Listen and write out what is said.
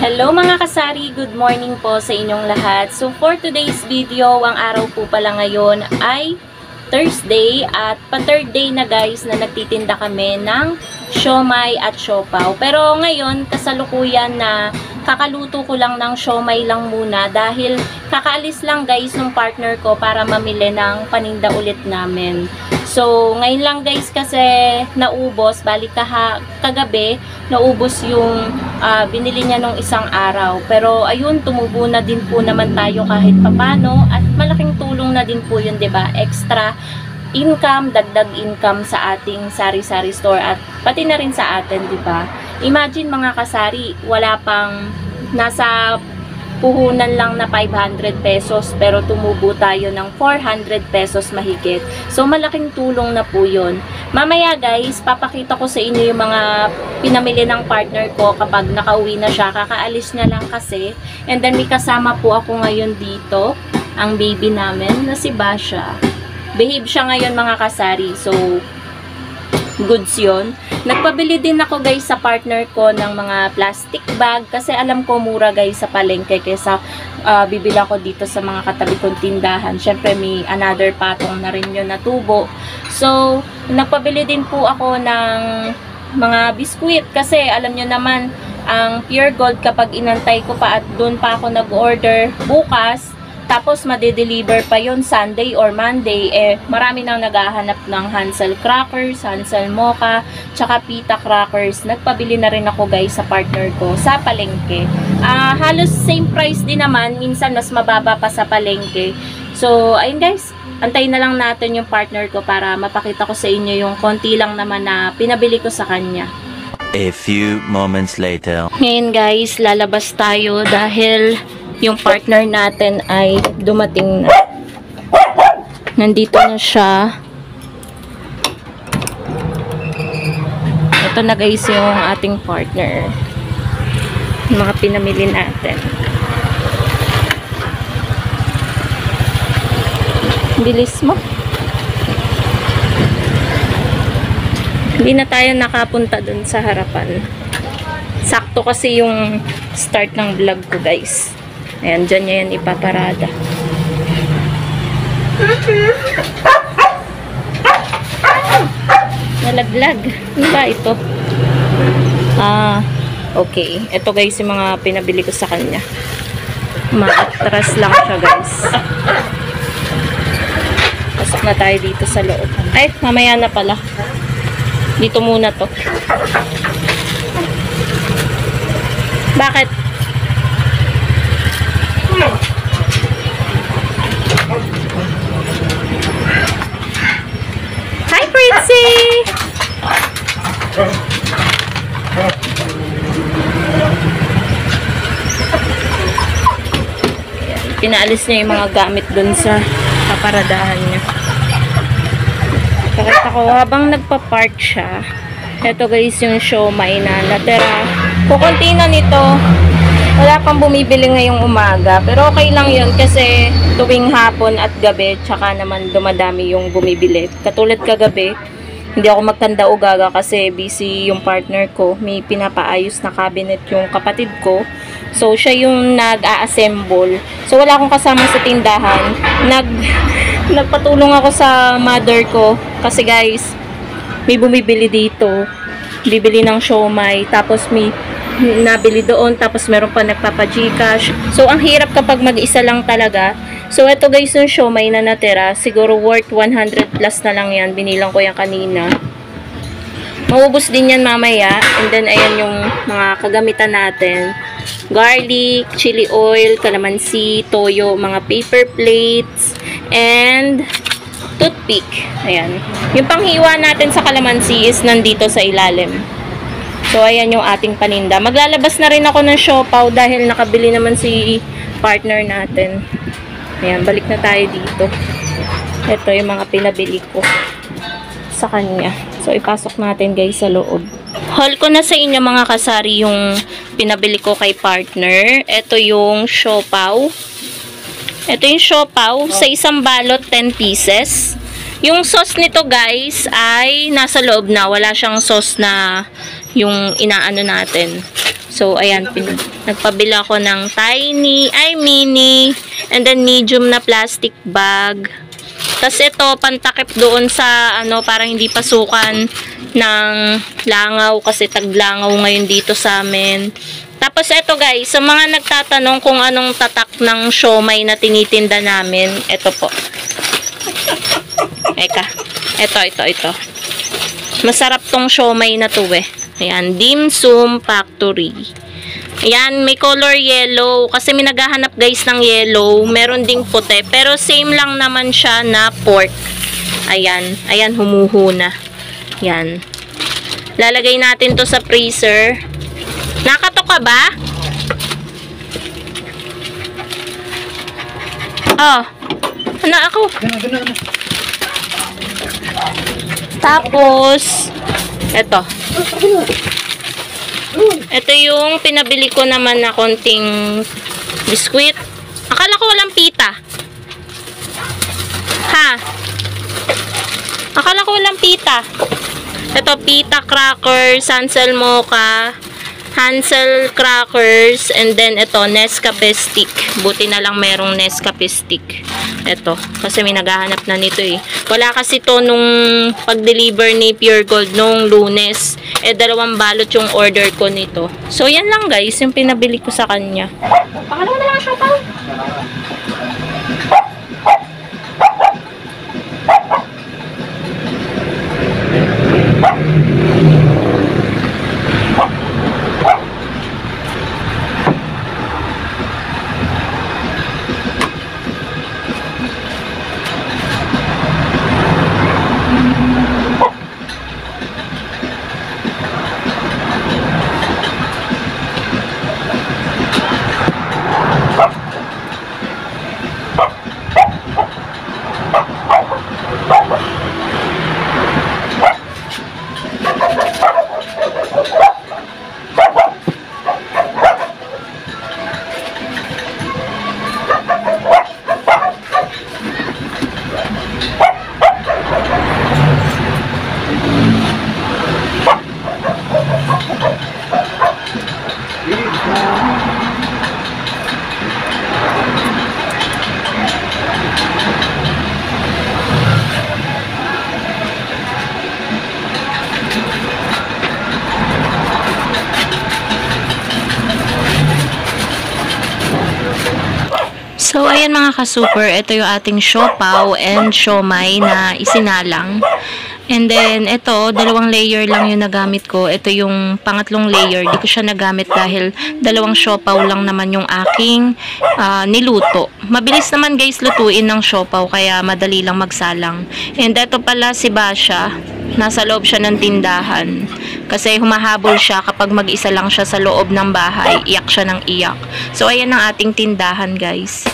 Hello mga kasari, good morning po sa inyong lahat. So for today's video, ang araw po pala ngayon ay Thursday at pa-third day na guys na nagtitinda kami ng siomai at siopaw. Pero ngayon, kasalukuyan na kakaluto ko lang ng siomai lang muna dahil kakaalis lang guys ng partner ko para mamili ng paninda ulit namin. So, ngayon lang guys kasi naubos, balik kagabi, naubos yung binili niya nung isang araw. Pero ayun, tumubo na din po naman tayo kahit papano at malaking tulong na din po yun, 'di ba? Extra income, dagdag income sa ating sari-sari store at pati na rin sa atin, 'di ba? Imagine mga kasari, wala pang nasa puhunan lang na 500 pesos pero tumubo tayo ng 400 pesos mahigit. So malaking tulong na po yun. Mamaya guys, papakita ko sa inyo yung mga pinamili ng partner ko kapag nakauwi na siya. Kakaalis niya lang kasi. And then may kasama po ako ngayon dito, ang baby namin na si Basha. Behave siya ngayon mga kasari. So goods yun. Nagpabili din ako guys sa partner ko ng mga plastic bag kasi alam ko mura guys sa palengke kaysa bibili ako dito sa mga katabi kong tindahan. Syempre may another patong na rin yun na tubo. So nagpabili din po ako ng mga biskuit kasi alam nyo naman ang Pure Gold kapag inantay ko pa at doon pa ako nag-order bukas tapos made-deliver pa yon Sunday or Monday, marami nang naghahanap ng Hansel crackers, Hansel mocha, tsaka pita crackers. Nagpabili na rin ako guys sa partner ko sa palengke. Halos same price din naman, minsan mas mababa pa sa palengke. So, ayun guys, antayin na lang natin yung partner ko para mapakita ko sa inyo yung konti lang naman na pinabili ko sa kanya. A few moments later. Ngayon guys, lalabas tayo dahil yung partner natin ay dumating na. Nandito na siya. Ito na guys yung ating partner. Yung mga pinamili natin. Bilis mo. Hindi na tayo nakapunta dun sa harapan. Sakto kasi yung start ng vlog ko guys. Ayan, dyan niya yan ipaparada. Nalaglag. Ano ba ito? Okay. Ito guys yung mga pinabili ko sa kanya. Maatras lang siya guys. Pasok na tayo dito sa loob. Ay, mamaya na pala. Dito muna to. Bakit? Hi, Pritzy! Pinaalis niya yung mga gamit dun sa paparadahan niya. Pakita ko, habang nagpa-park siya, ito guys yung siomai na natira. Kukunti na nito. Wala pang bumibili ngayong umaga. Pero okay lang yun kasi tuwing hapon at gabi, tsaka naman dumadami yung bumibili. Katulad kagabi, hindi ako magtanda o gaga kasi busy yung partner ko. May pinapaayos na cabinet yung kapatid ko. So, siya yung nag-a-assemble. So, wala akong kasama sa tindahan. Nagpatulong ako sa mother ko. Kasi guys, may bumibili dito. Bibili ng siomai. Tapos may nabili doon, tapos meron pa nagpapa-Gcash. So, ang hirap kapag mag-isa lang talaga. So, ito guys yung siomai na natira. Siguro worth 100 plus na lang yan. Binilang ko yan kanina. Maubos din yan mamaya. And then, ayan yung mga kagamitan natin. Garlic, chili oil, calamansi, toyo, mga paper plates, and toothpick. Ayan. Yung panghiwa natin sa calamansi is nandito sa ilalim. So, ayan yung ating paninda. Maglalabas na rin ako ng siopaw dahil nakabili naman si partner natin. Ayan, balik na tayo dito. Ito yung mga pinabili ko sa kanya. So, ipasok natin guys sa loob. Haul ko na sa inyo mga kasari yung pinabili ko kay partner. Ito yung siopaw. Ito yung siopaw. Sa isang balot, 10 pieces. Yung sauce nito guys ay nasa loob na. Wala siyang sauce na yung inaano natin. So, ayan, nagpabila ako ng mini, and then medium na plastic bag. Tapos ito, pantakip doon sa, parang hindi pasukan ng langaw kasi taglangaw ngayon dito sa amin. Tapos ito guys, sa mga nagtatanong kung anong tatak ng siomay na tinitinda namin, ito po. Ito. Masarap tong siomay na to eh. Ayan, Dim Sum Factory. Ayan, may color yellow. Kasi may naghahanap guys ng yellow. Meron ding puti. Pero same lang naman siya na pork. Ayan, humuhuna. Ayan. Lalagay natin to sa freezer. Nakato ka ba? Oh. Ano ako? Tapos, ito yung pinabili ko naman na konting biskwit. Akala ko walang pita. Ha? Akala ko walang pita. Ito, pita crackers, Hansel Mocha, Hansel crackers, and then ito, Nescafe stick. Buti na lang merong Nescafe stick. Ito, kasi may naghahanap na nito eh. Wala kasi to nung pag-deliver ni Pure Gold nung Lunes. 2 balot yung order ko nito. So, yan lang guys, yung pinabili ko sa kanya. Pakalawa na lang ang siopaw. So, ayan mga ka-super, ito yung ating siopaw and siomay na isinalang. And then, ito, 2 layer lang yung nagamit ko. Ito yung pangatlong layer. Di ko siya nagamit dahil 2 siopaw lang naman yung aking niluto. Mabilis naman guys lutuin ng siopaw, kaya madali lang magsalang. And ito pala si Basha. Nasa loob siya ng tindahan. Kasi humahabol siya kapag mag-isa lang siya sa loob ng bahay. Iyak siya ng iyak. So, ayan ang ating tindahan guys.